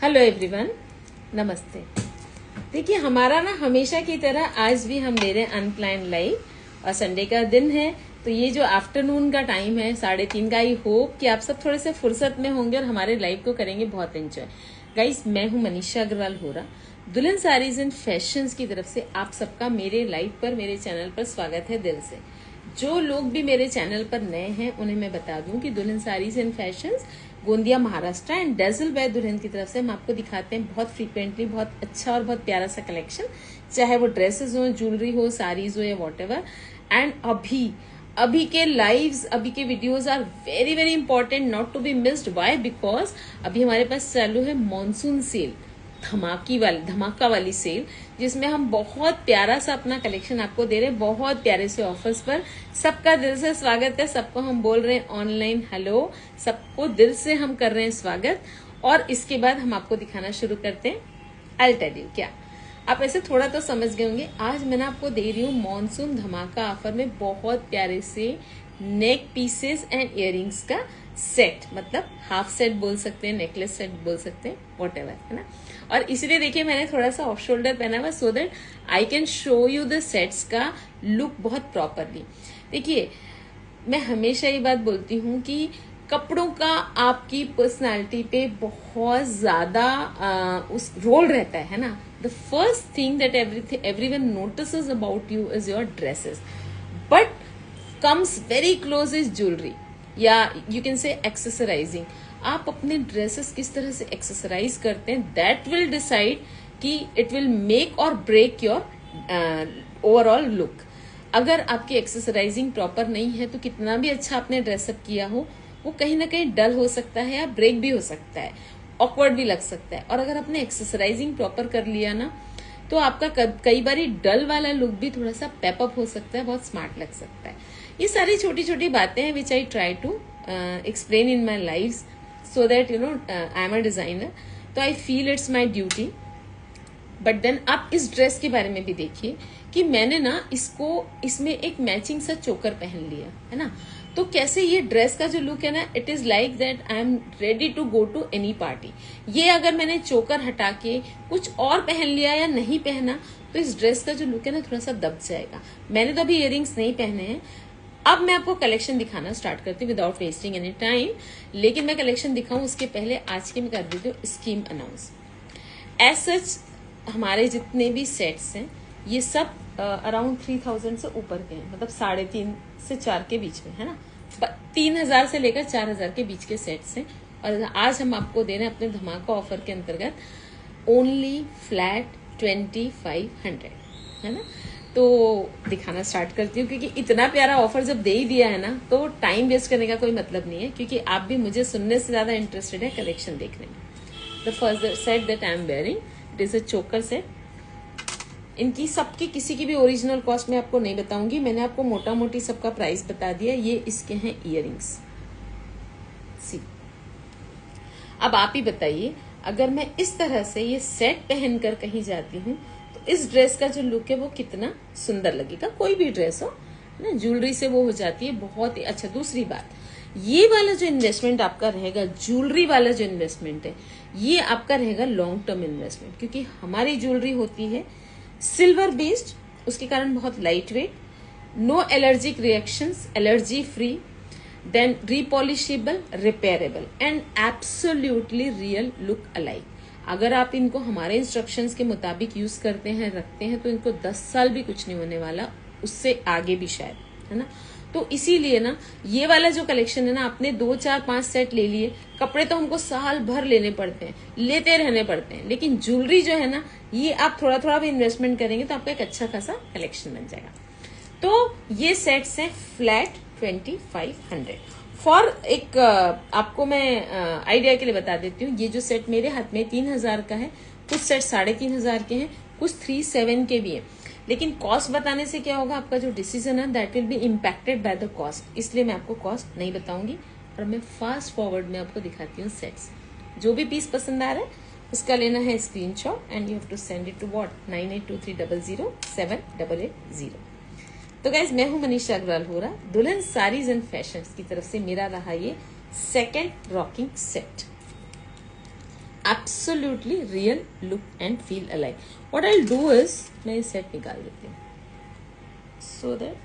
Hello everyone, नमस्ते। देखिए, हमारा ना हमेशा की तरह आज भी हम ले रहे हैं अनप्लान्ड लाइव और संडे का दिन है, तो ये जो आफ्टरनून का टाइम है 3:30 का, आई होप कि आप सब थोड़े से फुर्सत में होंगे और हमारे लाइव को करेंगे बहुत एंजॉय। गाइस, मैं हूँ मनीषा अग्रवाल होरा, दुल्हन साड़ीज एंड फैशंस की तरफ से आप सबका मेरे लाइव पर, मेरे चैनल पर स्वागत है दिल से। जो लोग भी मेरे चैनल पर नए हैं उन्हें मैं बता दूं कि Dulhan sarees and fashions Gondia Maharashtra and dazzle by Dulhan की तरफ से हम आपको दिखाते हैं बहुत फ्रीक्वेंटली बहुत अच्छा और बहुत प्यारा सा कलेक्शन, चाहे वो ड्रेसेस हो, ज्वेलरी हो, साड़ीज हो या व्हाटएवर। एंड अभी के लाइव्स, अभी के videos are very very important, not to be missed. Why? Because अभी हमारे पास चालू है मॉनसून सेल, धमाका वाली सेल, जिसमें हम बहुत प्यारा सा अपना कलेक्शन आपको दे रहे हैं बहुत प्यारे से ऑफर्स पर। सबका दिल से स्वागत है, सबको हम बोल रहे हैं ऑनलाइन हेलो, सबको दिल से हम कर रहे हैं स्वागत। और इसके बाद हम आपको दिखाना शुरू करते हैं। आई टेल यू, क्या आप ऐसे थोड़ा तो समझ गए होंगे, आज मैं ना आपको दे रही हूँ मॉनसून धमाका ऑफर में बहुत प्यारे से नेक पीसेस एंड इयररिंग्स का सेट, मतलब हाफ सेट बोल सकते हैं, नेकलेस सेट बोल सकते हैं, व्हाटएवर, है ना। और इसलिए देखिए मैंने थोड़ा सा ऑफ शोल्डर पहना हुआ so that I can show you the sets का लुक बहुत प्रॉपरली। देखिए, मैं हमेशा ये बात बोलती हूँ कि कपड़ों का आपकी पर्सनालिटी पे बहुत ज्यादा उस रोल रहता है ना। The first thing that everyone notices about you is your dresses, but comes very close is jewellery, या यू कैन से एक्सेसराइजिंग। आप अपने ड्रेसेस किस तरह से एक्सेसराइज करते हैं, दैट विल डिसाइड कि इट विल मेक और ब्रेक योर ओवरऑल लुक। अगर आपकी एक्सेसराइजिंग प्रॉपर नहीं है तो कितना भी अच्छा आपने ड्रेसअप किया हो, वो कहीं ना कहीं डल हो सकता है या ब्रेक भी हो सकता है, ऑकवर्ड भी लग सकता है। और अगर आपने एक्सेसराइजिंग प्रॉपर कर लिया ना, तो आपका कई बार डल वाला लुक भी थोड़ा सा पेपअप हो सकता है, बहुत स्मार्ट लग सकता है। ये सारी छोटी छोटी बातें हैं which I try to explain in my life, so that you know I am a designer, तो I feel it's my duty। But then आप इस ड्रेस के बारे में भी देखिए कि मैंने ना इसमें एक मैचिंग सा चोकर पहन लिया है ना। तो कैसे ये ड्रेस का जो लुक है ना, it is like that I am ready to go to any party. ये अगर मैंने चोकर हटा के कुछ और पहन लिया या नहीं पहना तो इस ड्रेस का जो लुक है ना थोड़ा सा दब जाएगा। मैंने तो अभी इयररिंग्स नहीं पहने हैं। अब मैं आपको कलेक्शन दिखाना स्टार्ट करती हूँ विदाउट वेस्टिंग एनी टाइम। लेकिन मैं कलेक्शन दिखाऊं उसके पहले आज के मैं कर देती हूँ स्कीम अनाउंस। एज सच हमारे जितने भी सेट्स हैं ये सब अराउंड 3000 से ऊपर के हैं, मतलब 3.5 से 4 के बीच में, है ना। 3000 से लेकर 4000 के बीच के सेट्स हैं। और आज हम आपको दे रहे हैं अपने धमाका ऑफर के अंतर्गत ओनली फ्लैट 2500, है ना। तो दिखाना स्टार्ट करती हूँ, क्योंकि इतना प्यारा ऑफर जब दे ही दिया है ना तो टाइम वेस्ट करने का कोई मतलब नहीं है, क्योंकि आप भी मुझे सुनने से ज्यादा इंटरेस्टेड है कलेक्शन देखने में। The first set that I am wearing, it is a चोकर सेट। इनकी सबकी किसी की भी ओरिजिनल कॉस्ट मैं आपको नहीं बताऊंगी, मैंने आपको मोटा मोटी सबका प्राइस बता दिया। ये इसके हैं इयररिंग्स, सी। अब आप ही बताइए, अगर मैं इस तरह से ये सेट पहनकर कहीं जाती हूँ इस ड्रेस का जो लुक है वो कितना सुंदर लगेगा। कोई भी ड्रेस हो ना, ज्वेलरी से वो हो जाती है बहुत ही अच्छा। दूसरी बात, ये वाला जो इन्वेस्टमेंट आपका रहेगा, ज्वेलरी वाला जो इन्वेस्टमेंट है, ये आपका रहेगा लॉन्ग टर्म इन्वेस्टमेंट, क्योंकि हमारी ज्वेलरी होती है सिल्वर बेस्ड, उसके कारण बहुत light weight, no allergic reactions, allergy free, then repolishable, repairable and absolutely real look alike. अगर आप इनको हमारे इंस्ट्रक्शंस के मुताबिक यूज करते हैं, रखते हैं, तो इनको 10 साल भी कुछ नहीं होने वाला, उससे आगे भी शायद, है ना। तो इसीलिए ना ये वाला जो कलेक्शन है ना, आपने 2 4 5 सेट ले लिए, कपड़े तो हमको साल भर लेने पड़ते हैं, लेते रहने पड़ते हैं, लेकिन ज्वेलरी जो है ना, ये आप थोड़ा थोड़ा भी इन्वेस्टमेंट करेंगे तो आपका एक अच्छा खासा कलेक्शन बन जाएगा। तो ये सेट्स हैं फ्लैट 2500। फॉर एक आपको मैं आइडिया के लिए बता देती हूँ, ये जो सेट मेरे हाथ में 3000 का है, कुछ सेट 3500 के हैं, कुछ 37 के भी हैं। लेकिन कॉस्ट बताने से क्या होगा, आपका जो डिसीजन है that will be impacted by the cost, इसलिए मैं आपको कॉस्ट नहीं बताऊंगी। और मैं फास्ट फॉरवर्ड में आपको दिखाती हूँ सेट्स। जो भी पीस पसंद आ रहा है उसका लेना है screenshot and you have to send it to what 9823007880। तो गाइज, मैं हूं मनीषा अग्रवाल होरा, दुल्हन साड़ीज एंड फैशंस की तरफ से मेरा रहा ये second rocking set. Absolutely real look and feel alike. What I do is मैं ये सेट निकाल देती हूँ so that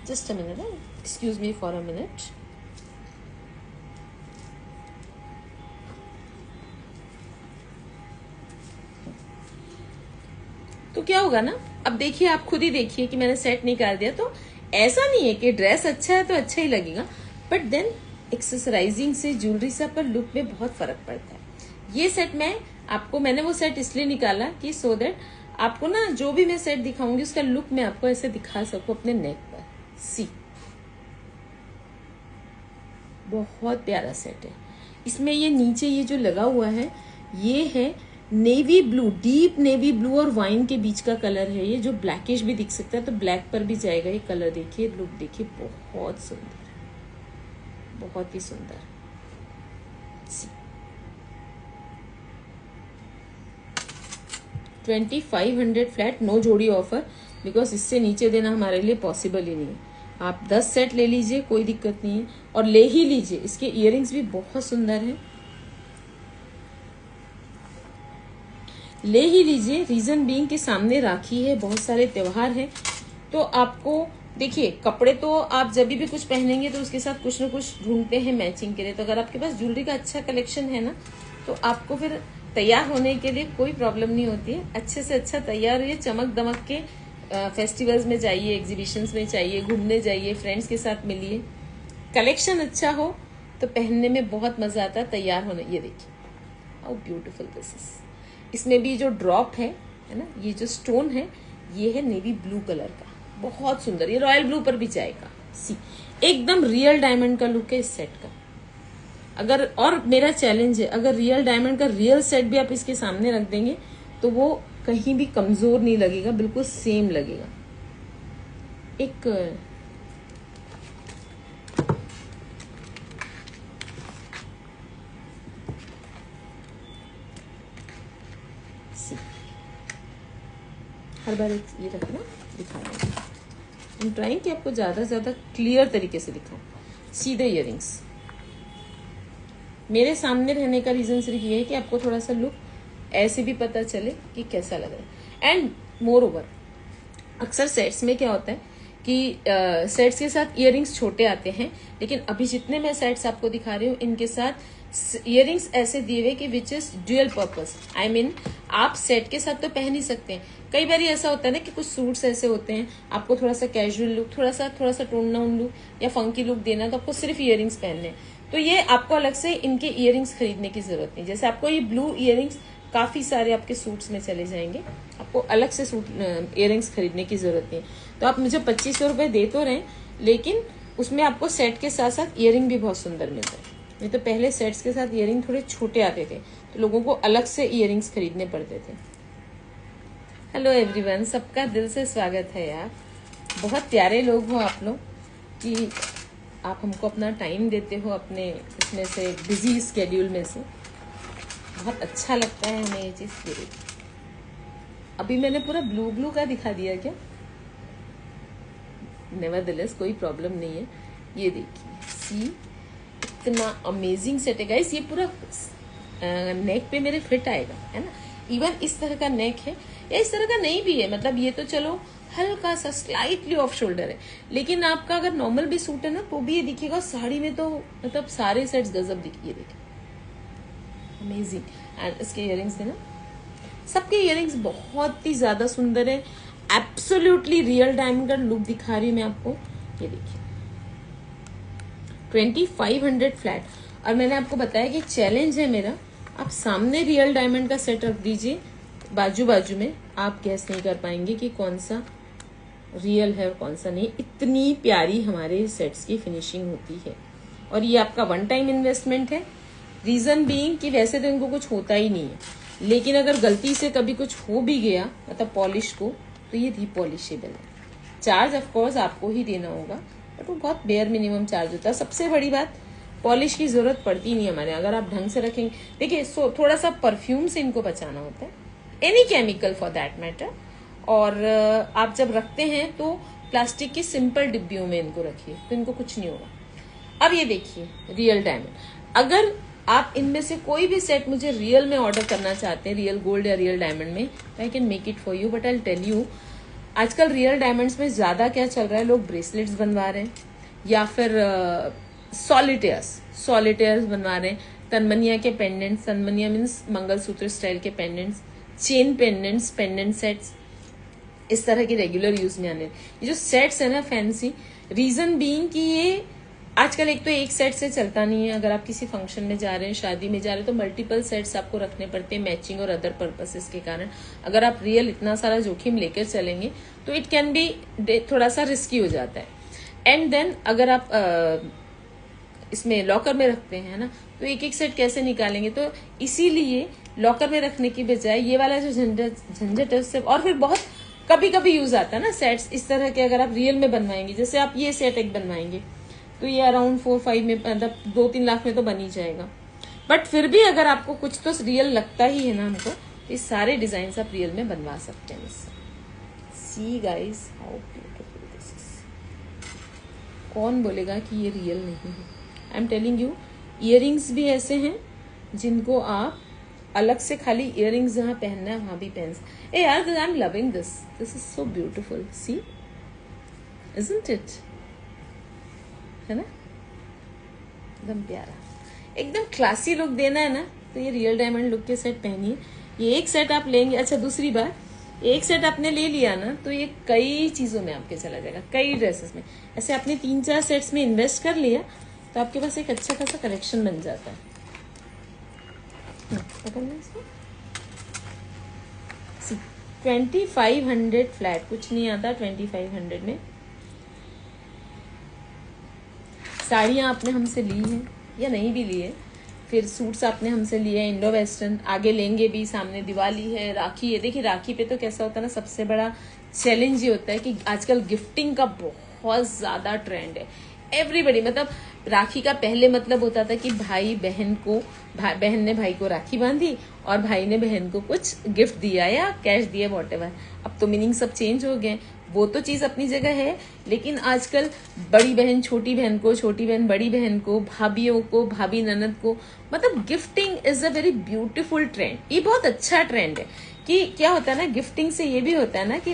just a minute, excuse me for a minute. तो क्या होगा ना, अब देखिए, आप खुद ही देखिए कि मैंने सेट निकाल दिया. तो ऐसा नहीं है कि ड्रेस अच्छा है तो अच्छा ही लगेगा, बट देन एक्सेसराइजिंग से, ज्वेलरी से आपका लुक में बहुत फर्क पड़ता है. ये सेट मैंने वो सेट इसलिए निकाला कि सो दैट आपको ना जो भी मैं सेट दिखाऊंगी उसका लुक मैं आपको ऐसे दिखा सकूं अपने नेक पर. सी, बहुत प्यारा सेट है. इसमें ये नीचे ये जो लगा हुआ है ये है navy blue, deep navy blue और वाइन के बीच का कलर है ये, जो ब्लैकिश भी दिख सकता है तो ब्लैक पर भी जाएगा ये कलर. देखिए, लुक देखिए, बहुत सुंदर, बहुत ही सुंदर. 2500 फ्लैट, नो जोड़ी ऑफर, बिकॉज इससे नीचे देना हमारे लिए पॉसिबल ही नहीं है. आप 10 सेट ले लीजिए, कोई दिक्कत नहीं है, और ले ही लीजिए. इसके इयररिंग्स भी बहुत सुंदर हैं, ले ही लीजिए. रीजन बीइंग के सामने राखी है, बहुत सारे त्योहार हैं, तो आपको देखिए, कपड़े तो आप जब भी कुछ पहनेंगे तो उसके साथ कुछ न कुछ ढूंढते हैं मैचिंग के लिए. तो अगर आपके पास ज्वेलरी का अच्छा कलेक्शन है ना, तो आपको फिर तैयार होने के लिए कोई प्रॉब्लम नहीं होती है. अच्छे से अच्छा तैयार होइए, चमक दमक के. फेस्टिवल्स में जाइए, एग्जीबिशंस में जाइए, घूमने जाइए, फ्रेंड्स के साथ मिलिए. कलेक्शन अच्छा हो तो पहनने में बहुत मजा आता है, तैयार होने. ये देखिए हाउ ब्यूटीफुल दिस इज. इसमें भी जो ड्रॉप है ना, ये जो स्टोन है ये है नेवी ब्लू कलर का, बहुत सुंदर. ये रॉयल ब्लू पर भी जाएगा. सी, एकदम रियल डायमंड का लुक है इस सेट का. अगर, और मेरा चैलेंज है, अगर रियल डायमंड का रियल सेट भी आप इसके सामने रख देंगे तो वो कहीं भी कमजोर नहीं लगेगा, बिल्कुल सेम लगेगा. एक हर बार ये रखना, दिखाना. I'm trying कि आपको ज्यादा से ज्यादा क्लियर तरीके से दिखाऊं. सीधे इयररिंग्स मेरे सामने रहने का रीजन सिर्फ ये है कि आपको थोड़ा सा लुक ऐसे भी पता चले कि कैसा लग रहा है. एंड मोर ओवर, अक्सर सेट्स में क्या होता है कि सेट्स के साथ इयररिंग्स छोटे आते हैं, लेकिन अभी जितने मैं सेट्स आपको दिखा रही हूँ इनके साथ इयररिंग्स ऐसे दिए हुए कि which is dual purpose. I mean, आप सेट के साथ तो पहन ही सकते हैं. कई बार ऐसा होता है ना कि कुछ सूट्स ऐसे होते हैं, आपको थोड़ा सा कैजुअल लुक, थोड़ा सा टोन डाउन लुक या फंकी लुक देना, तो आपको सिर्फ इयररिंग्स पहनने हैं. तो ये आपको अलग से इनके इयररिंग्स खरीदने की जरूरत नहीं. जैसे आपको ये ब्लू इयररिंग्स काफी सारे आपके सूट्स में चले जाएंगे, आपको अलग से सूट इयररिंग्स खरीदने की जरूरत नहीं. तो आप मुझे 2500 रुपए दे तो रहे, लेकिन उसमें आपको सेट के साथ साथ इयररिंग भी बहुत सुंदर मिलता है. नहीं तो पहले सेट्स के साथ इयररिंग थोड़े छोटे आते थे, तो लोगों को अलग से इयररिंग्स खरीदने पड़ते थे. हेलो एवरीवन, सबका दिल से स्वागत है यार. बहुत प्यारे लोग हो आप लोग कि आप हमको अपना टाइम देते हो अपने इसमें से बिजी स्केड्यूल में से. बहुत अच्छा लगता है हमें ये चीज. अभी मैंने पूरा ब्लू ब्लू का दिखा दिया क्या? नेवरदलेस कोई प्रॉब्लम नहीं है. ये देखिए, सी, इतना अमेजिंग सेट है गाइस. ये पूरा नेक पे मेरे फिट आएगा, है ना. इवन इस तरह का नेक है या इस तरह का नहीं भी है, मतलब ये तो चलो हल्का सा स्लाइटली ऑफ शोल्डर है, लेकिन आपका अगर नॉर्मल भी सूट है ना तो भी ये दिखेगा. साड़ी में तो मतलब सारे सेट्स गजब दिखिए. देखिए, अमेजिंग. एंड इसके इयररिंग्स है ना, सबके इयररिंग्स बहुत ही ज्यादा सुंदर है. एब्सोल्युटली रियल डायमंड का लुक दिखा रही हूँ मैं आपको. ये देखिए, 2500 फ्लैट. और मैंने आपको बताया कि चैलेंज है मेरा, आप सामने रियल डायमंड का सेट रख दीजिए, बाजू बाजू में, आप गैस नहीं कर पाएंगे कि कौन सा रियल है और कौन सा नहीं. इतनी प्यारी हमारे सेट्स की फिनिशिंग होती है. और ये आपका वन टाइम इन्वेस्टमेंट है. रीजन बीइंग कि वैसे तो इनको कुछ होता ही नहीं है, लेकिन अगर गलती से कभी कुछ हो भी गया, मतलब पॉलिश को, तो ये रिपॉलिशेबल है. चार्ज ऑफकोर्स आपको ही देना होगा, बट वो बहुत बेयर मिनिमम चार्ज होता है. सबसे बड़ी बात, पॉलिश की जरूरत पड़ती नहीं हमारे, अगर आप ढंग से रखेंगे. देखिए, थोड़ा सा परफ्यूम से इनको बचाना होता है, any chemical for that matter. और आप जब रखते हैं तो प्लास्टिक की सिंपल डिब्बियों में इनको रखिए, तो इनको कुछ नहीं होगा। अब ये देखिए रियल डायमंड, अगर आप इनमें से कोई भी सेट मुझे रियल में ऑर्डर करना चाहते हैं, रियल गोल्ड या रियल डायमंड में, I can make it for you, but I tell you आजकल रियल डायमंड्स में ज्यादा क्या चल रहा है, लोग ब्रेसलेट्स बनवा रहे हैं या फिर सॉलिटेयर्स बनवा रहे हैं, तनमनिया के पेंडेंट्स, तनमनिया मीन्स मंगलसूत्र स्टाइल के pendants, chain pendants, pendant sets, इस तरह के रेगुलर यूज में आने। ये जो सेट्स है ना फैंसी, रीजन बीइंग कि ये आजकल एक तो एक सेट से चलता नहीं है, अगर आप किसी फंक्शन में जा रहे हैं, शादी में जा रहे हैं, तो मल्टीपल सेट्स आपको रखने पड़ते हैं मैचिंग और अदर पर्पसेस के कारण। अगर आप रियल इतना सारा जोखिम लेकर चलेंगे तो इट कैन बी थोड़ा सा रिस्की हो जाता है। एंड देन अगर आप इसमें लॉकर में रखते हैं ना, तो एक एक सेट कैसे निकालेंगे, तो इसीलिए लॉकर में रखने की बजाय ये वाला जो झंझट है उससे, और फिर बहुत कभी कभी यूज आता है ना सेट्स इस तरह के, अगर आप रियल में बनवाएंगे, जैसे आप ये सेट एक बनवाएंगे तो ये अराउंड 4-5 में, मतलब 2-3 लाख में तो बन ही जाएगा। बट फिर भी अगर आपको कुछ तो रियल लगता ही है ना हमको, तो ये सारे डिजाइन आप रियल में बनवा सकते हैं इससे। See guys how beautiful this is. कौन बोलेगा कि ये रियल नहीं है? I am telling you, earrings भी ऐसे हैं जिनको आप अलग से खाली इयररिंग्स जहां पहनना है वहां भी पहन सकते। यार I am loving this is so beautiful, see isn't it, है ना, एकदम प्यारा, एकदम क्लासी लुक देना है ना, तो ये रियल डायमंड लुक के सेट पहनिए। ये एक सेट आप लेंगे, अच्छा दूसरी बार एक सेट आपने ले लिया ना, तो ये कई चीजों में आपके चला जाएगा, कई ड्रेसेस में। ऐसे आपने 3-4 सेट्स में इन्वेस्ट कर लिया तो आपके पास एक अच्छा खासा कलेक्शन बन जाता है। पकड़ना इसको, 2500 फ्लैट, कुछ नहीं आता 2500 में। साड़ियाँ आपने हमसे ली हैं या नहीं भी ली है, फिर सूट्स आपने हमसे लिए हैं इंडो वेस्टर्न, आगे लेंगे भी, सामने दिवाली है, राखी है। देखिए राखी पे तो कैसा होता है ना, सबसे बड़ा चैलेंज ये होता है कि आजकल गिफ्टिंग का बहुत ज्यादा ट्रेंड है। एवरीबडी, मतलब राखी का पहले मतलब होता था कि भाई बहन को, बहन ने भाई को राखी बांधी और भाई ने बहन को कुछ गिफ्ट दिया या कैश दिया, वॉटेवर। अब तो मीनिंग सब चेंज हो गए, वो तो चीज अपनी जगह है, लेकिन आजकल बड़ी बहन छोटी बहन को, छोटी बहन बड़ी बहन को, भाभीियों को, भाभी ननद को, मतलब gifting is a very beautiful trend. ये बहुत अच्छा ट्रेंड है कि क्या होता है ना, गिफ्टिंग से ये भी होता है ना कि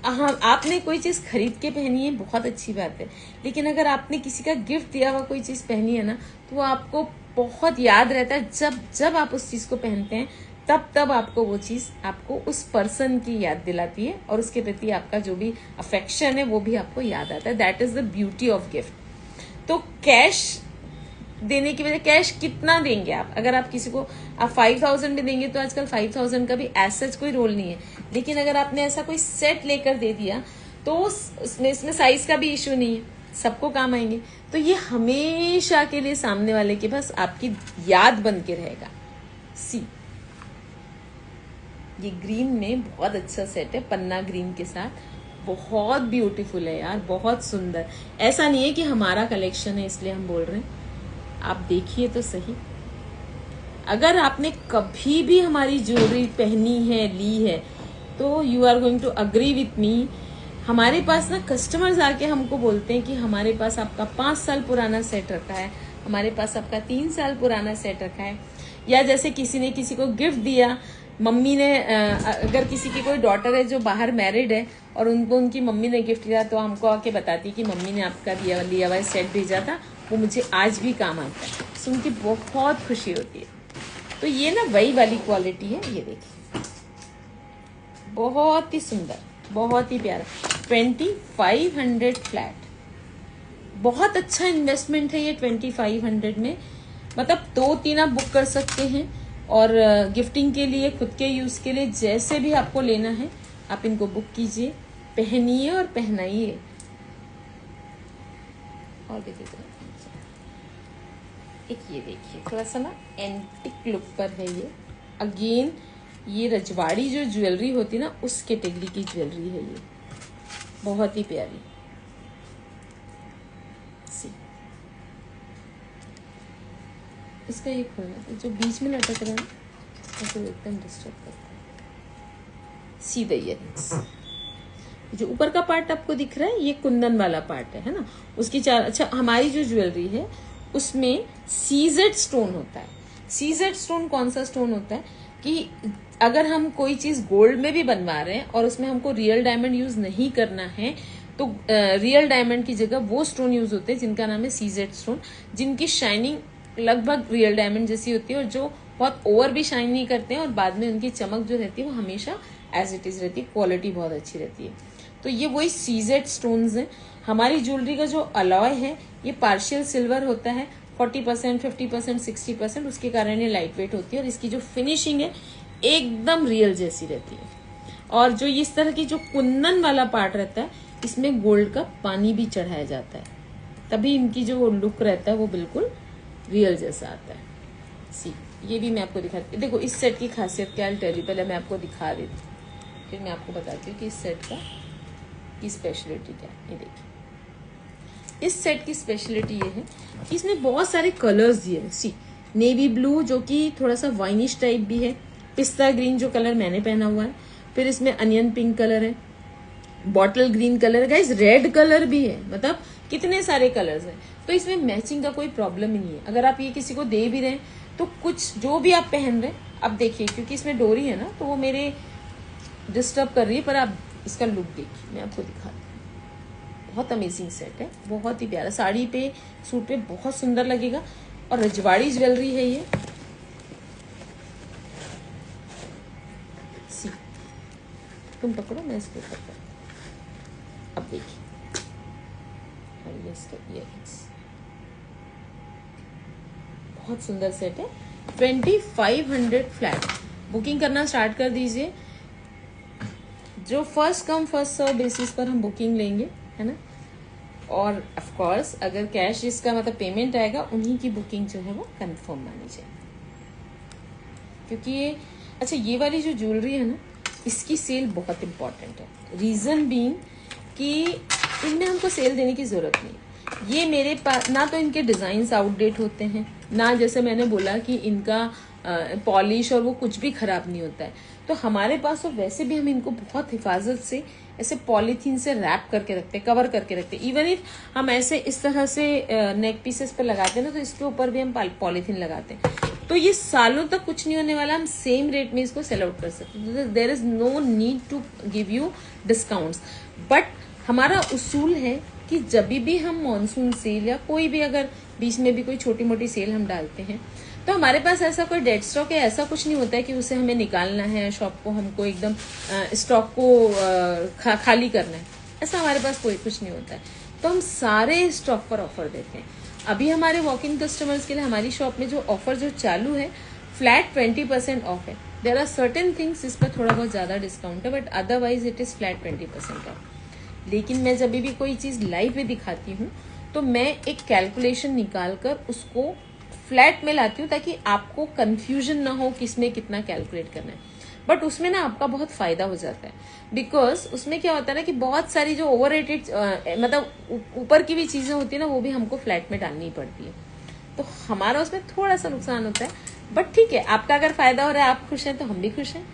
आपने कोई चीज खरीद के पहनी है, बहुत अच्छी बात है, लेकिन अगर आपने किसी का गिफ्ट दिया हुआ कोई चीज पहनी है ना, तो वो आपको बहुत याद रहता है। जब जब आप उस चीज को पहनते हैं तब आपको वो चीज आपको उस पर्सन की याद दिलाती है, और उसके प्रति आपका जो भी अफेक्शन है वो भी आपको याद आता है। That is the beauty of gift. तो कैश देने की वजह, कैश कितना देंगे आप, अगर आप किसी को आप 5000 भी देंगे तो आजकल 5000 का भी ऐसा कोई रोल नहीं है, लेकिन अगर आपने ऐसा कोई सेट लेकर दे दिया तो इसमें साइज का भी इश्यू नहीं है, सबको काम आएंगे। तो ये हमेशा के लिए सामने वाले के पास आपकी याद बन के रहेगा। सी, ये ग्रीन में बहुत अच्छा सेट है, पन्ना ग्रीन के साथ, बहुत ब्यूटीफुल है यार, बहुत सुंदर। ऐसा नहीं है कि हमारा कलेक्शन है इसलिए हम बोल रहे हैं, आप देखिए तो सही। अगर आपने कभी भी हमारी ज्वेलरी पहनी है, ली है, तो you are going to agree with me. हमारे पास ना कस्टमर्स आके हमको बोलते हैं कि हमारे पास आपका 5 साल पुराना सेट रखा है, हमारे पास आपका 3 साल पुराना सेट रखा है। या जैसे किसी ने किसी को गिफ्ट दिया, मम्मी ने, अगर किसी की कोई डॉटर है जो बाहर मैरिड है और उनको उनकी मम्मी ने गिफ्ट दिया, तो हमको आके बताती कि मम्मी ने आपका लिया हुआ सेट भेजा था, वो मुझे आज भी काम आता है। सुन के बहुत खुशी होती है। तो ये ना वही वाली क्वालिटी है, ये देखिए, बहुत ही सुंदर, बहुत ही प्यारा, 2500 फ्लैट, बहुत अच्छा इन्वेस्टमेंट है ये 2500 में। मतलब 2-3 आप बुक कर सकते हैं, और गिफ्टिंग के लिए, खुद के यूज के लिए, जैसे भी आपको लेना है आप इनको बुक कीजिए, पहनिए और पहनाइए। और भी देखिए, एक ये देखिए, थोड़ा सा ना एंटिक लुक पर है ये। अगेन ये रजवाड़ी जो ज्वेलरी होती है ना, उस कैटेगरी की ज्वेलरी है ये, बहुत ही प्यारी। सी, इसका ये खोलना जो बीच में लटक रहा है तो एकदम डिस्टर्ब करता है। See the earrings. जो ऊपर का पार्ट आपको दिख रहा है ये कुंदन वाला पार्ट है ना, उसकी चार। अच्छा, हमारी जो ज्वेलरी है उसमें सीजेड स्टोन होता है। सीजेड स्टोन कौन सा स्टोन होता है कि अगर हम कोई चीज गोल्ड में भी बनवा रहे हैं और उसमें हमको रियल डायमंड यूज नहीं करना है तो रियल डायमंड की जगह वो स्टोन यूज होते हैं जिनका नाम है सीजेड स्टोन, जिनकी शाइनिंग लगभग रियल डायमंड जैसी होती है और जो बहुत ओवर भी शाइन नहीं करते हैं और बाद में उनकी चमक जो रहती है वो हमेशा एज इट इज रहती है, क्वालिटी बहुत अच्छी रहती है। तो ये वही सीजेड स्टोन्स हैं। हमारी ज्वेलरी का जो अलॉय है ये पार्शियल सिल्वर होता है, 40%, 50%, 60%, उसके कारण ये लाइट वेट होती है और इसकी जो फिनिशिंग है एकदम रियल जैसी रहती है। और जो इस तरह की जो कुंदन वाला पार्ट रहता है इसमें गोल्ड का पानी भी चढ़ाया जाता है, तभी इनकी जो लुक रहता है वो बिल्कुल रियल जैसा आता है। सी, ये भी मैं आपको दिखाती हूँ। देखो इस सेट की खासियत क्या है, टेली पहले मैं आपको दिखा देती हूँ, फिर मैं आपको बताती हूँ कि इस सेट की स्पेशलिटी क्या है। ये देखिए, इस सेट की स्पेशलिटी ये है कि इसमें बहुत सारे कलर्स दिए हैं। सी, नेवी ब्लू जो कि थोड़ा सा वाइनिश टाइप भी है, पिस्ता ग्रीन जो कलर मैंने पहना हुआ है, फिर इसमें अनियन पिंक कलर है, बॉटल ग्रीन कलर है, गाइस रेड कलर भी है, मतलब कितने सारे कलर्स हैं। तो इसमें मैचिंग का कोई प्रॉब्लम ही नहीं है। अगर आप ये किसी को दे भी रहे हैं तो कुछ जो भी आप पहन रहे हैं, अब देखिए क्योंकि इसमें डोरी है ना तो वो मेरे डिस्टर्ब कर रही है, पर आप इसका लुक देखिए, मैं आपको दिखाती हूँ। बहुत अमेजिंग सेट है, बहुत ही प्यारा, साड़ी पे सूट पे बहुत सुंदर लगेगा और रजवाड़ी ज्वेलरी है ये। सी, तुम पकड़ो मैं इसको पकड़ता हूँ। अब देखिए, और ये इसका इयररिंग्स, बहुत सुंदर सेट है। 2500 फ्लैट। बुकिंग करना स्टार्ट कर दीजिए, जो first come first serve basis पर हम बुकिंग लेंगे, है ना। और ऑफ कोर्स अगर कैश इसका मतलब पेमेंट आएगा उन्हीं की बुकिंग जो है वो कंफर्म मानी जाए, क्योंकि ये अच्छा ये वाली जो ज्वेलरी है ना इसकी सेल बहुत इंपॉर्टेंट है। रीजन बीइंग कि इनमें हमको सेल देने की जरूरत नहीं। ये मेरे पास ना तो इनके डिजाइन आउटडेट होते हैं, ना जैसे मैंने बोला कि इनका पॉलिश और वो कुछ भी खराब नहीं होता है। तो हमारे पास तो वैसे भी हम इनको बहुत हिफाजत से ऐसे पॉलीथीन से रैप करके रखते हैं, कवर करके रखते हैं। इवन इफ हम ऐसे इस तरह से नेक पीसेस पे लगाते हैं ना तो इसके ऊपर भी हम पॉलीथीन लगाते हैं, तो ये सालों तक कुछ नहीं होने वाला। हम सेम रेट में इसको सेल आउट कर सकते हैं। There is no need to give you discounts, but हमारा उसूल है कि जब भी हम मॉनसून सेल या कोई भी अगर बीच में भी कोई छोटी मोटी सेल हम डालते हैं तो हमारे पास ऐसा कोई डेड स्टॉक है, ऐसा कुछ नहीं होता है कि उसे हमें निकालना है, शॉप को हमको एकदम स्टॉक को खाली करना है, ऐसा हमारे पास कोई कुछ नहीं होता है। तो हम सारे स्टॉक पर ऑफर देते हैं। अभी हमारे वॉक इन कस्टमर्स के लिए हमारी शॉप में जो ऑफर जो चालू है फ्लैट 20% ऑफ है। देयर आर सर्टेन थिंग्स इस पर थोड़ा बहुत ज्यादा डिस्काउंट है, but otherwise it is flat 20% of. लेकिन मैं जब भी कोई चीज लाइव में दिखाती हूँ तो मैं एक कैलकुलेशन निकाल कर उसको फ्लैट में लाती हूँ ताकि आपको कंफ्यूजन ना हो किसमें कितना कैलकुलेट करना है। बट उसमें ना आपका बहुत फायदा हो जाता है, बिकॉज उसमें क्या होता है ना कि बहुत सारी जो ओवररेटेड मतलब ऊपर की भी चीजें होती है ना वो भी हमको फ्लैट में डालनी पड़ती है, तो हमारा उसमें थोड़ा सा नुकसान होता है। बट ठीक है, आपका अगर फायदा हो रहा है, आप खुश हैं तो हम भी खुश हैं।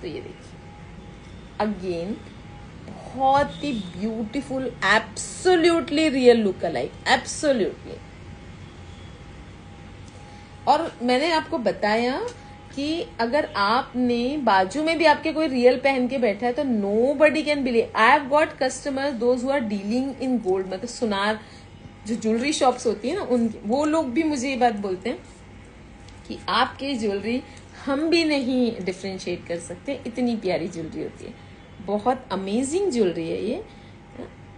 तो ये देखिए अगेन बहुत ही beautiful, absolutely real look alike, absolutely. और मैंने आपको बताया कि अगर आपने बाजू में भी आपके कोई रियल पहन के बैठा है तो nobody can believe. I have got customers those who are dealing in gold, मतलब सुनार जो ज्वेलरी शॉप्स होती है ना उनकी, वो लोग भी मुझे ये बात बोलते हैं कि आपकी ज्वेलरी हम भी नहीं डिफ्रेंशिएट कर सकते, इतनी प्यारी ज्वेलरी होती है। बहुत अमेजिंग ज्वेलरी है ये,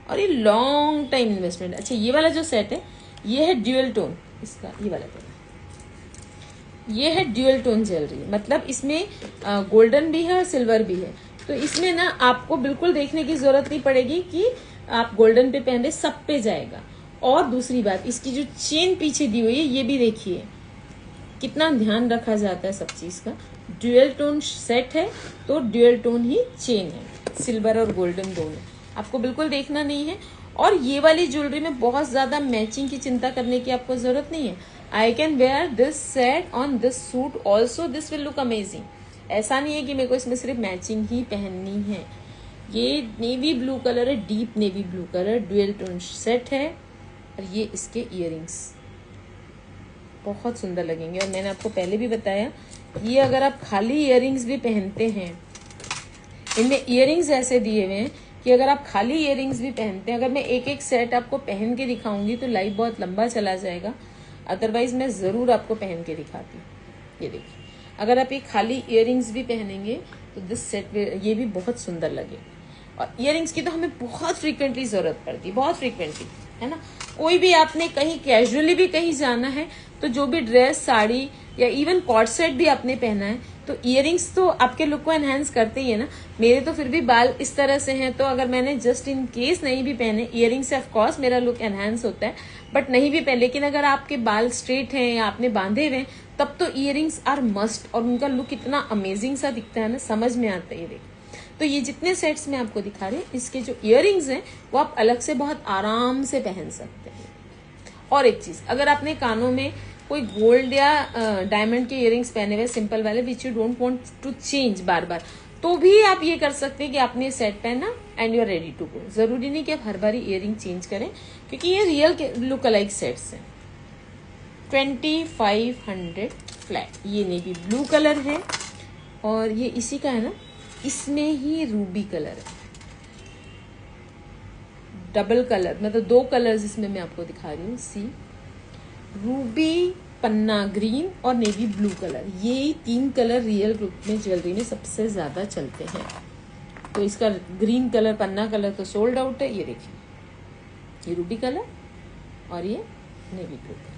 और ये लॉन्ग टाइम इन्वेस्टमेंट। अच्छा ये वाला जो सेट है ये है ड्यूअल टोन, इसका ये वाला टोन, ये है ड्यूअल टोन ज्वेलरी, मतलब इसमें गोल्डन भी है और सिल्वर भी है। तो इसमें ना आपको बिल्कुल देखने की जरूरत नहीं पड़ेगी कि आप गोल्डन पे पहन रहे, सब पे जाएगा। और दूसरी बात, इसकी जो चेन पीछे दी हुई है ये भी देखिए कितना ध्यान रखा जाता है सब चीज का। ड्यूअल टोन सेट है तो ड्यूअल टोन ही चेन है, सिल्वर और गोल्डन दोनों, आपको बिल्कुल देखना नहीं है। और ये वाली ज्वेलरी में बहुत ज्यादा मैचिंग की चिंता करने की आपको जरूरत नहीं है। I can wear this set on this suit also, this will look amazing, ऐसा नहीं है कि मेरे को इसमें सिर्फ मैचिंग ही पहननी है। ये नेवी ब्लू कलर है, deep navy blue colour, dual tone set है। और ये इसके इयरिंग्स बहुत सुंदर लगेंगे। और मैंने आपको पहले भी बताया, ये अगर आप खाली इयरिंग्स भी पहनते हैं, इनमें इयरिंग्स ऐसे दिए हुए हैं कि अगर आप खाली इयरिंग्स भी पहनते हैं, अगर मैं एक एक सेट आपको पहन के दिखाऊंगी तो लाइव बहुत लंबा चला जाएगा। अदरवाइज मैं जरूर आपको पहन के दिखाती हूँ। ये देखिए, अगर आप ये खाली इयरिंग्स भी पहनेंगे तो दिस सेट ये भी बहुत सुंदर लगे। और इयरिंग्स की तो हमें बहुत फ्रीक्वेंटली जरूरत पड़ती है, बहुत फ्रीक्वेंटली, है ना। कोई भी आपने कहीं कैजुअली भी कहीं जाना है तो जो भी ड्रेस, साड़ी या इवन कॉर्ड सेट भी आपने पहना है तो इयरिंग्स तो आपके लुक को एनहांस करते ही है ना। मेरे तो फिर भी बाल इस तरह से हैं, तो अगर मैंने जस्ट इन केस नहीं भी पहने, इयरिंग से ऑफकोर्स मेरा लुक एनहांस होता है, बट नहीं भी पहने, लेकिन अगर आपके बाल स्ट्रेट हैं या आपने बांधे हुए हैं तब तो इयरिंग्स आर मस्ट। और उनका लुक इतना अमेजिंग सा दिखता है ना, समझ में आता है। ये देखिए, तो ये जितने सेट्स मैं आपको दिखा रही हूँ, इसके जो इयरिंग्स हैं वो आप अलग से बहुत आराम से पहन सकते हैं। और एक चीज, अगर आपने कानों में कोई गोल्ड या डायमंड के इयरिंग्स पहने हुए सिंपल वाले, which you don't want to change बार बार, तो भी आप ये कर सकते हैं कि आपने सेट पहना and you are ready to go. जरूरी नहीं कि आप हर बार इयरिंग चेंज करें, क्योंकि ये रियल लुक अलाइक सेट्स हैं। 2500 फ्लैट। ये नेवी ब्लू कलर है और ये इसी का है ना, इसमें ही रूबी कलर है, डबल कलर, मतलब 2 कलर्स इसमें मैं आपको दिखा रही हूँ। सी, रूबी, पन्ना ग्रीन और नेवी ब्लू कलर, ये 3 कलर रियल रूप में ज्वेलरी में सबसे ज्यादा चलते हैं। तो इसका ग्रीन कलर, पन्ना कलर तो सोल्ड आउट है। ये देखिए, ये रूबी कलर और ये navy blue colour.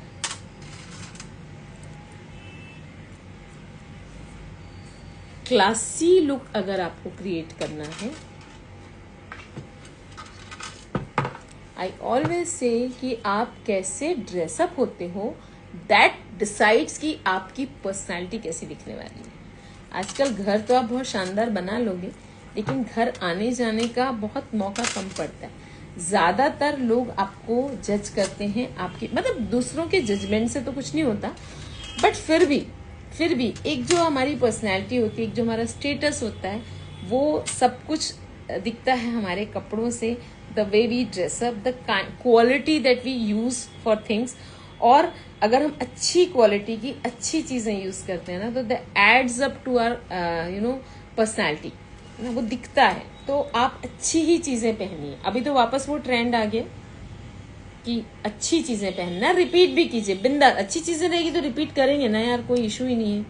Classy look अगर आपको क्रिएट करना है, आई ऑलवेज से कि आप कैसे ड्रेसअप होते हो, दैट डिसाइड्स कि आपकी पर्सनालिटी कैसी दिखने वाली है। आजकल घर तो आप बहुत शानदार बना लोगे, लेकिन घर आने जाने का बहुत मौका कम पड़ता है। ज्यादातर लोग आपको जज करते हैं, आपकी मतलब दूसरों के जजमेंट से तो कुछ नहीं होता, बट फिर भी एक जो हमारी पर्सनैलिटी होती है, एक जो हमारा स्टेटस होता है, वो सब कुछ दिखता है हमारे कपड़ों से, the way we dress up, the quality that we use for things. और अगर हम अच्छी क्वालिटी की अच्छी चीजें यूज करते हैं ना, तो the adds up to our personality ना, वो दिखता है। तो आप अच्छी ही चीजें पहनिए। अभी तो वापस वो ट्रेंड आ गया कि अच्छी चीजें पहनना, रिपीट भी कीजिए बिंदास। अच्छी चीजें रहेगी तो रिपीट करेंगे ना यार, कोई इशू ही नहीं है।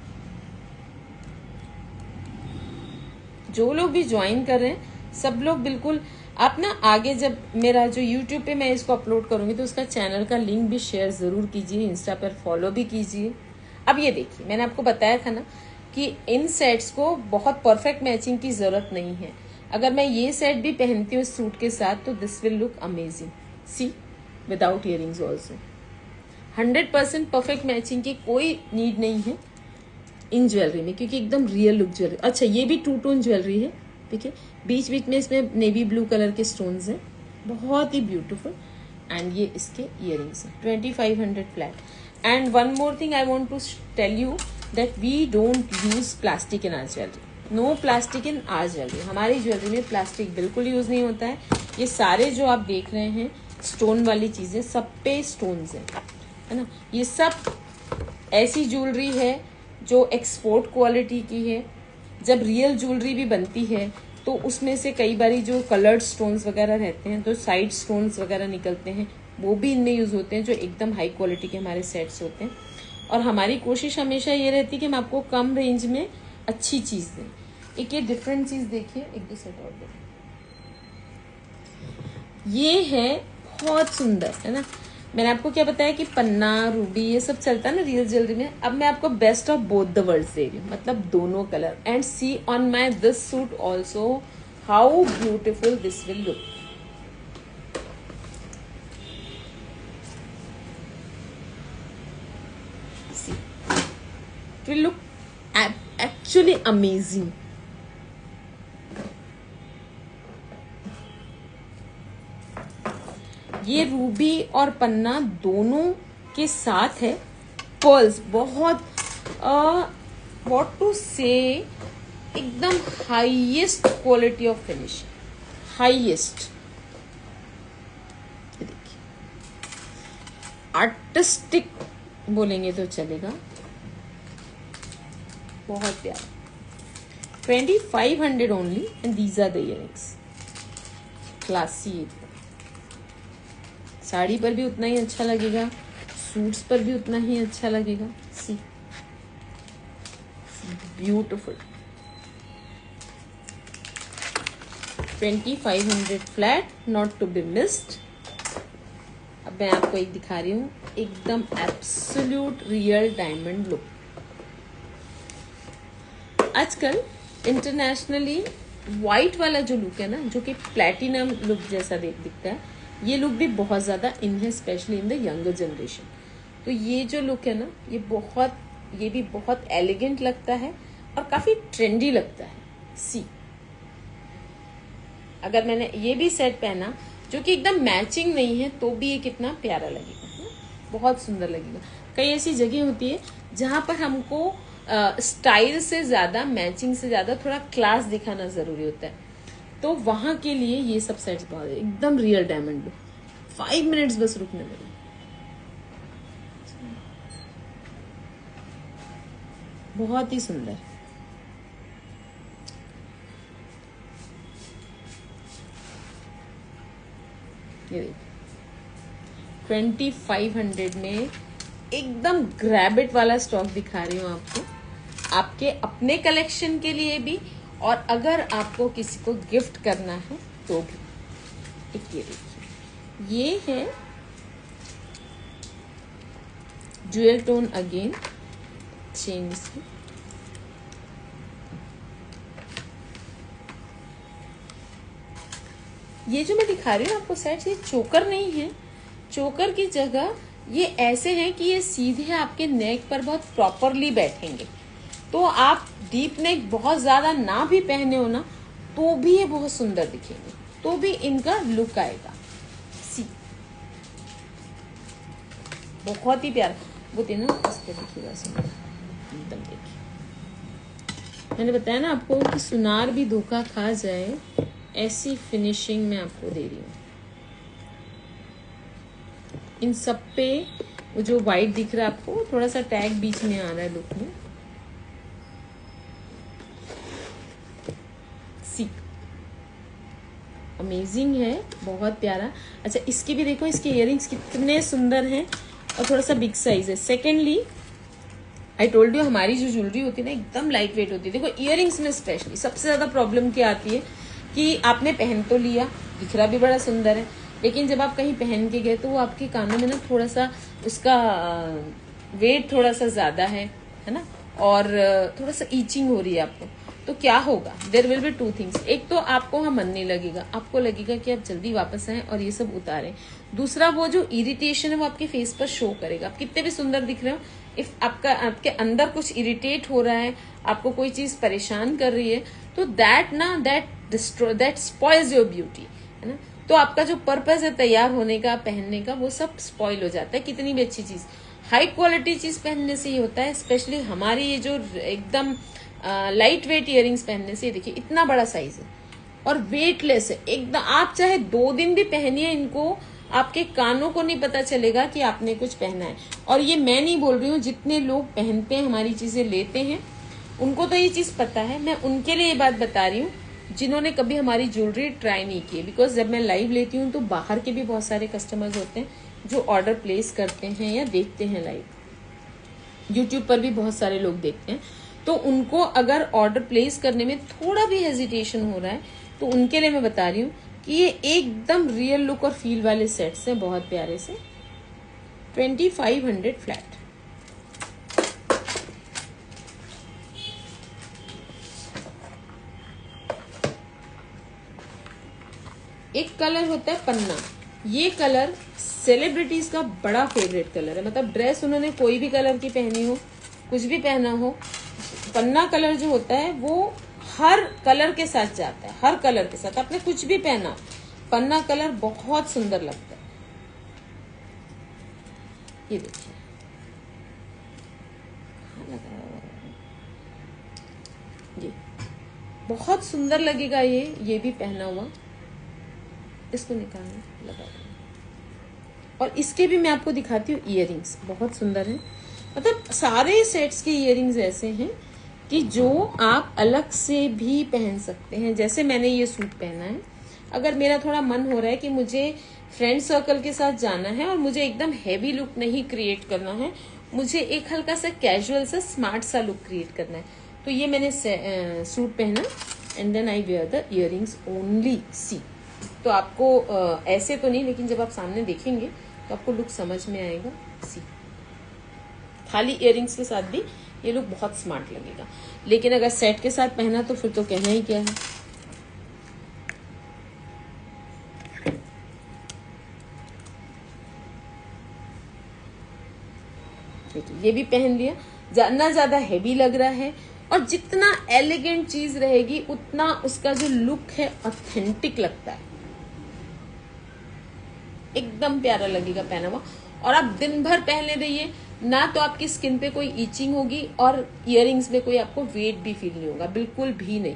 जो लोग भी ज्वाइन कर रहे हैं सब लोग बिल्कुल, आप ना आगे जब मेरा जो YouTube पे मैं इसको अपलोड करूंगी तो उसका चैनल का लिंक भी शेयर जरूर कीजिए, इंस्टा पर फॉलो भी कीजिए। अब ये देखिए, मैंने आपको बताया था ना कि इन सेट्स को बहुत परफेक्ट मैचिंग की जरूरत नहीं है। अगर मैं ये सेट भी पहनती हूँ सूट के साथ तो this will look amazing. See, without earrings also 100% perfect matching की कोई नीड नहीं है इन ज्वेलरी में, क्योंकि एकदम रियल लुक ज्वेलरी। अच्छा, ये भी 2 टोन ज्वेलरी है, ठीक है। बीच बीच में इसमें नेवी ब्लू कलर के स्टोन्स हैं, बहुत ही ब्यूटीफुल। एंड ये इसके इयरिंग्स हैं, 2500 flat. And one more thing I want to tell you that we don't use plastic in our jewellery. No plastic in our jewellery. हमारी ज्वेलरी में plastic बिल्कुल यूज नहीं होता है। ये सारे जो आप देख रहे हैं स्टोन वाली चीजें, सब पे स्टोन्स हैं, है ना। ये सब ऐसी ज्वेलरी है जो एक्सपोर्ट क्वालिटी की है। जब रियल ज्वेलरी भी बनती है तो उसमें से कई बारी जो कलर्ड स्टोन्स वगैरह रहते हैं, तो साइड स्टोन्स वगैरह निकलते हैं, वो भी इनमें यूज होते हैं, जो एकदम हाई क्वालिटी के हमारे सेट्स होते हैं। और हमारी कोशिश हमेशा ये रहती है कि हम आपको कम रेंज में अच्छी चीज दें। एक ये डिफरेंट चीज देखिए, एक दो सेट और देखिए, ये है बहुत सुंदर, है ना। मैंने आपको क्या बताया कि पन्ना, रूबी, ये सब चलता है ना रियल ज्वेलरी में। अब मैं आपको best of both the worlds दे रही हूँ, मतलब दोनों colour. And see on my this suit also how beautiful this will look. See, it will look actually amazing. ये रूबी और पन्ना दोनों के साथ है पर्ल्स, बहुत व्हाट टू से, एकदम highest quality of finish, highest. देखिए आर्टिस्टिक बोलेंगे तो चलेगा, बहुत प्यारा। 2500 only and these are the earrings, classy. Sari पर भी उतना ही अच्छा लगेगा, सूट्स पर भी उतना ही अच्छा लगेगा। See beautiful. 2500 flat, not to be missed. अब मैं आपको एक दिखा रही हूँ, एकदम एब्सोल्यूट रियल डायमंड लुक। आजकल इंटरनेशनली व्हाइट वाला जो लुक है ना, जो कि प्लैटिनम लुक जैसा दिखता है, ये लुक भी बहुत ज्यादा इन है, specially in the younger generation. तो ये जो लुक है ना, ये भी बहुत एलिगेंट लगता है और काफी ट्रेंडी लगता है। सी, अगर मैंने ये भी सेट पहना जो कि एकदम मैचिंग नहीं है, तो भी ये कितना प्यारा लगेगा, है ना? बहुत सुंदर लगेगा। कई ऐसी जगह होती है जहां पर हमको स्टाइल से ज्यादा, मैचिंग से ज्यादा थोड़ा क्लास दिखाना जरूरी होता है, तो वहां के लिए ये सब सेट्स बहुत है, एकदम रियल डायमंड लुक। 5 मिनट्स बस रुकने लगे। बहुत ही सुंदर। ये देखिए 2500 में एकदम ग्रैब इट वाला स्टॉक दिखा रही हूँ आपको, आपके अपने कलेक्शन के लिए भी, और अगर आपको किसी को गिफ्ट करना है तो भी। एक ये देखिए, ये है ज्वेल टोन अगेन, चेन से। ये जो मैं दिखा रही हूँ आपको सेट्स, ये चोकर नहीं है। चोकर की जगह ये ऐसे हैं कि ये सीधे आपके नेक पर बहुत प्रॉपरली बैठेंगे। तो आप डीप नेक बहुत ज्यादा ना भी पहने हो ना, तो भी ये बहुत सुंदर दिखेंगे, तो भी इनका लुक आएगा। सी, बहुत ही प्यारा। वो ना इसके देखिएगा, सुंदर एकदम। देखिए मैंने बताया ना आपको कि सुनार भी धोखा खा जाए, ऐसी फिनिशिंग मैं आपको दे रही हूँ। इन सब पे वो जो व्हाइट दिख रहा है आपको, थोड़ा सा टैग बीच में आ रहा है लुक में। सी, अमेजिंग है, बहुत प्यारा। अच्छा, इसके भी देखो, इसके इयरिंग्स कितने सुंदर हैं और थोड़ा सा बिग साइज है। सेकेंडली आई टोल्ड यू, हमारी जो ज्वेलरी होती है ना, एकदम लाइट वेट होती है। देखो इयरिंग्स में स्पेशली सबसे ज्यादा प्रॉब्लम क्या आती है कि आपने पहन तो लिया, दिख रहा भी बड़ा सुंदर है, लेकिन जब आप कहीं पहन के गए तो वो आपके कानों में ना थोड़ा सा उसका वेट थोड़ा सा ज्यादा है ना, और थोड़ा सा ईचिंग हो रही है आपको। तो क्या होगा, देयर विल बी 2 थिंग्स। एक तो आपको वहां मन नहीं लगेगा, आपको लगेगा कि आप जल्दी वापस आए और ये सब उतारें। दूसरा, वो जो इरिटेशन है वो आपके फेस पर शो करेगा। आप कितने भी सुंदर दिख रहे हो, इफ आपके अंदर कुछ इरिटेट हो रहा है, आपको कोई चीज परेशान कर रही है, तो दैट स्पॉइल्स योर ब्यूटी, है ना। तो आपका जो पर्पस है तैयार होने का, पहनने का, वो सब स्पॉइल हो जाता है। कितनी भी अच्छी चीज, हाई क्वालिटी चीज पहनने से ये होता है, स्पेशली हमारी ये जो एकदम लाइट वेट इयरिंग्स पहनने से। देखिए इतना बड़ा साइज है और वेटलेस है एकदम। आप चाहे 2 दिन भी पहनिए इनको, आपके कानों को नहीं पता चलेगा कि आपने कुछ पहना है। और ये मैं नहीं बोल रही हूँ, जितने लोग पहनते हैं, हमारी चीजें लेते हैं, उनको तो ये चीज पता है। मैं उनके लिए ये बात बता रही हूँ जिन्होंने कभी हमारी ज्वेलरी ट्राई नहीं की। बिकॉज जब मैं लाइव लेती हूँ तो बाहर के भी बहुत सारे कस्टमर्स होते हैं जो ऑर्डर प्लेस करते हैं या देखते हैं लाइव, यूट्यूब पर भी बहुत सारे लोग देखते हैं। तो उनको अगर ऑर्डर प्लेस करने में थोड़ा भी हेजिटेशन हो रहा है, तो उनके लिए मैं बता रही हूँ कि ये एकदम रियल लुक और फील वाले सेट्स हैं, बहुत प्यारे से। 2500 फ्लैट। एक कलर होता है पन्ना। ये कलर सेलिब्रिटीज का बड़ा फेवरेट कलर है। मतलब ड्रेस उन्होंने कोई भी कलर की पहनी हो, कुछ भी पहना हो, पन्ना कलर जो होता है वो हर कलर के साथ जाता है। हर कलर के साथ आपने कुछ भी पहना, पन्ना कलर बहुत सुंदर लगता है। ये देखिए ये बहुत सुंदर लगेगा ये भी पहना हुआ। इसको निकालना, लगा देना। और इसके भी मैं आपको दिखाती हूँ इयररिंग्स, बहुत सुंदर है। मतलब सारे सेट्स के इयररिंग्स ऐसे हैं कि जो आप अलग से भी पहन सकते हैं। जैसे मैंने ये सूट पहना है, अगर मेरा थोड़ा मन हो रहा है कि मुझे फ्रेंड सर्कल के साथ जाना है और मुझे एकदम हैवी लुक नहीं क्रिएट करना है, मुझे एक हल्का सा कैजुअल सा स्मार्ट सा लुक क्रिएट करना है, तो ये मैंने सूट पहना and then I wear the earrings only. See तो आपको ऐसे तो नहीं, लेकिन जब आप सामने देखेंगे तो आपको लुक समझ में आएगा। सी खाली इयररिंग्स के साथ भी ये लुक बहुत स्मार्ट लगेगा, लेकिन अगर सेट के साथ पहना तो फिर तो कहना ही क्या है। देखिए ये भी पहन लिया, ना ज्यादा हैवी लग रहा है, और जितना एलिगेंट चीज रहेगी उतना उसका जो लुक है ऑथेंटिक लगता है, एकदम प्यारा लगेगा पहना हुआ। और आप दिन भर पहनने दीजिए, ना तो आपकी स्किन पे कोई ईचिंग होगी और इयररिंग्स में कोई आपको वेट भी फील नहीं होगा, बिल्कुल भी नहीं।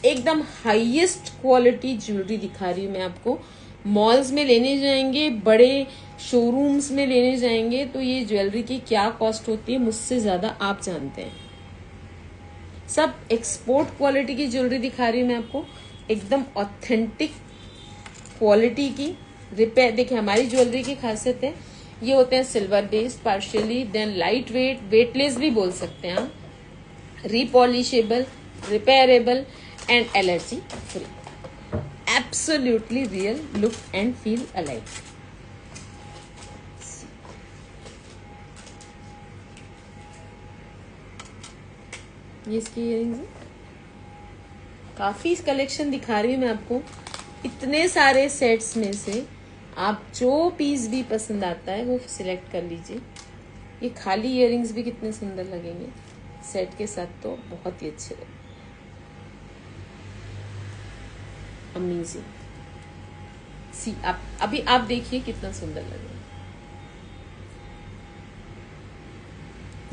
एकदम हाईएस्ट क्वालिटी ज्वेलरी दिखा रही हूँ मैं आपको। मॉल्स में लेने जाएंगे, बड़े शोरूम्स में लेने जाएंगे तो ये ज्वेलरी की क्या कॉस्ट होती है मुझसे ज्यादा आप जानते हैं। सब एक्सपोर्ट क्वालिटी की ज्वेलरी दिखा रही हूँ मैं आपको, एकदम ऑथेंटिक क्वालिटी की। रिपेयर देखिए, हमारी ज्वेलरी की खासियत है ये होते हैं silver based partially, then light weight, weightless भी बोल सकते हैं आप, repolishable, repairable and allergy free. Absolutely real, look and feel alike. ये इसकी इयररिंग्स है, काफी कलेक्शन दिखा रही हूँ मैं आपको। इतने सारे सेट्स में से आप जो पीस भी पसंद आता है वो सिलेक्ट कर लीजिए। ये खाली इयररिंग्स भी कितने सुंदर लगेंगे सेट के साथ, तो बहुत ही अच्छे लगेंगे। अमेजिंग। सी आप अभी आप देखिए कितना सुंदर लगेगा।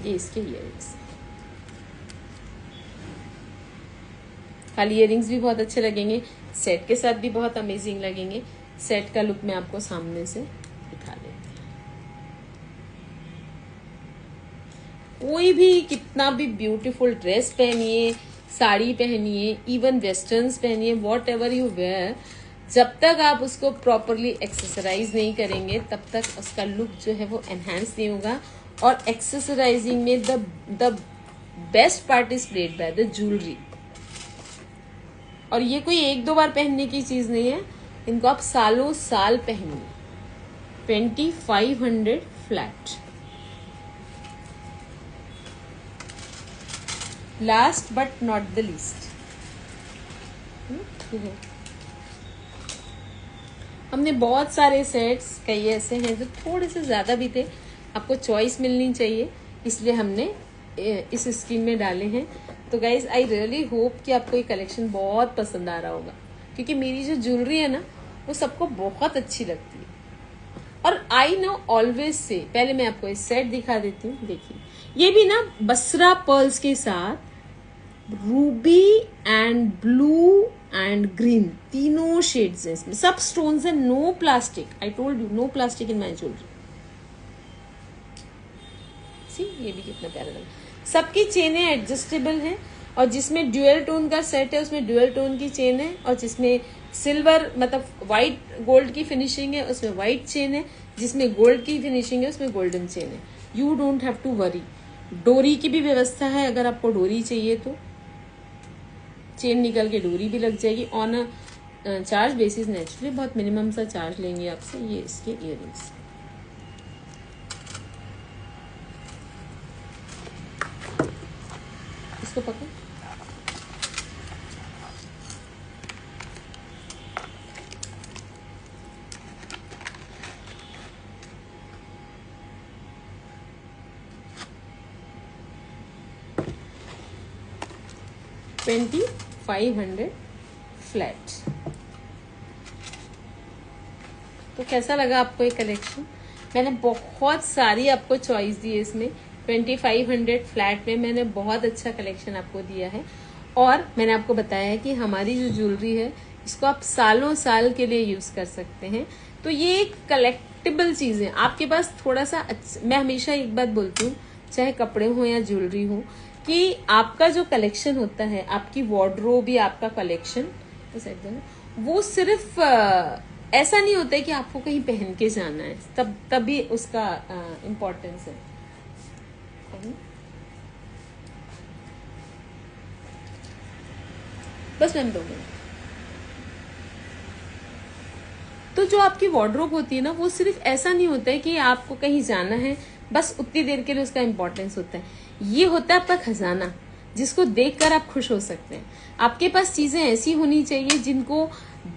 ये इसके इयररिंग्स, खाली इयररिंग्स भी बहुत अच्छे लगेंगे, सेट के साथ भी बहुत अमेजिंग लगेंगे। सेट का लुक मैं आपको सामने से दिखा देती हूँ। कोई भी कितना भी ब्यूटीफुल ड्रेस पहनिए, साड़ी पहनिए, इवन वेस्टर्न्स पहनिए, वॉट एवर यू वेयर, जब तक आप उसको प्रॉपरली एक्सेसराइज नहीं करेंगे तब तक उसका लुक जो है वो एनहांस नहीं होगा। और एक्सेसराइजिंग में the best part is played by the jewellery. और ये कोई एक दो बार पहनने की चीज नहीं है, इनको आप सालों साल पहनिए। 2500 flat. Last but not the least, हमने बहुत सारे सेट्स, कई ऐसे हैं जो थोड़े से ज्यादा भी थे, आपको चॉइस मिलनी चाहिए इसलिए हमने इस स्कीम में डाले हैं। तो गाइज आई रियली होप कि आपको ये कलेक्शन बहुत पसंद आ रहा होगा, क्योंकि मेरी जो ज्वेलरी है ना वो सबको बहुत अच्छी लगती है। और आई नो ऑलवेज से, पहले मैं आपको इस सेट दिखा देती हूँ। देखिए ये भी ना बसरा पर्ल्स के साथ ruby and blue and green, तीनों शेड्स हैं इसमें, सब स्टोन्स है, no plastic. I told you no plastic in my jewellery. See ये भी कितना प्यारा लगा। सबकी चेनें एडजस्टेबल हैं, और जिसमें ड्यूअल टोन का सेट है उसमें ड्यूअल टोन की चेन है, और जिसमें सिल्वर मतलब व्हाइट गोल्ड की फिनिशिंग है उसमें व्हाइट चेन है, जिसमें गोल्ड की फिनिशिंग है उसमें गोल्डन चेन है। You don't have to worry. डोरी की भी व्यवस्था है, अगर आपको डोरी चाहिए तो चेन निकल के डोरी भी लग जाएगी on a charge basis. Naturally बहुत मिनिमम सा चार्ज लेंगे आपसे। ये इसके इयररिंग्स, इसको पकड़, $2500 फ्लैट। तो कैसा लगा आपको ये कलेक्शन? मैंने बहुत सारी आपको चॉइस दी है इसमें। 2500 फ्लैट में मैंने बहुत अच्छा कलेक्शन आपको दिया है। और मैंने आपको बताया है कि हमारी जो ज्वेलरी है इसको आप सालों साल के लिए यूज कर सकते हैं। तो ये एक कलेक्टिबल चीज है। आपके पास थोड़ा सा मैं हमेशा एक बात बोलती हूँ, चाहे कपड़े हो या ज्वेलरी हो, कि आपका जो कलेक्शन होता है, आपकी वार्डरोब या आपका कलेक्शन तो सेट देना, वो सिर्फ ऐसा नहीं होता है कि आपको कहीं पहन के जाना है, तभी उसका इम्पोर्टेंस है। बस मैम 2 मिनट। तो जो आपकी वार्डरोब होती है ना, वो सिर्फ ऐसा नहीं होता है कि आपको कहीं जाना है बस उतनी देर के लिए उसका इम्पोर्टेंस होता है। ये होता है आपका खजाना, जिसको देखकर आप खुश हो सकते हैं। आपके पास चीजें ऐसी होनी चाहिए जिनको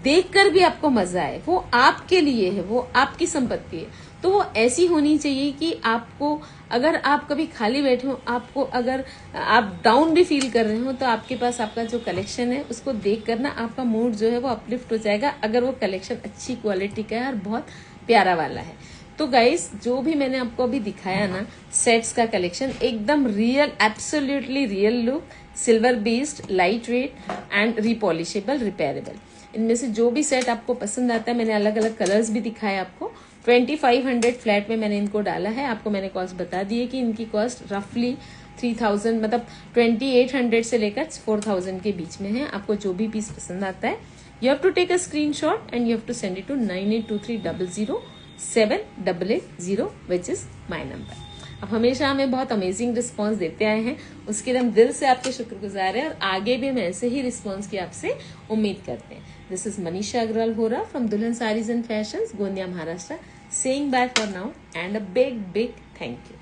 देखकर भी आपको मजा आए, वो आपके लिए है, वो आपकी संपत्ति है। तो वो ऐसी होनी चाहिए कि आपको, अगर आप कभी खाली बैठे हो, आपको अगर आप डाउन भी फील कर रहे हो, तो आपके पास आपका जो कलेक्शन है उसको देख कर ना आपका मूड जो है वो अपलिफ्ट हो जाएगा, अगर वो कलेक्शन अच्छी क्वालिटी का है और बहुत प्यारा वाला है। तो गाइस, जो भी मैंने आपको अभी दिखाया ना सेट्स का कलेक्शन, एकदम real, absolutely real look, silver based, light weight and repolishable, repairable. इनमें से जो भी सेट आपको पसंद आता है, मैंने अलग अलग कलर्स भी दिखाए आपको। 2500 फ्लैट में मैंने इनको डाला है। आपको मैंने कॉस्ट बता दी है कि इनकी कॉस्ट रफली 3000, मतलब 2800 से लेकर 4000 के बीच में है। आपको जो भी पीस पसंद आता है, you have to take a screenshot and you have to send it to 9823007880, which is my number. अब हमेशा हमें बहुत अमेजिंग रिस्पॉन्स देते आए हैं, उसके लिए हम दिल से आपके शुक्रगुजार हैं और आगे भी हम ऐसे ही रिस्पॉन्स की आपसे उम्मीद करते हैं। दिस इज मनीषा अग्रवाल होरा फ्रॉम दुल्हन sarees and fashions, Gondia, Maharashtra, saying bye for now and a big thank you.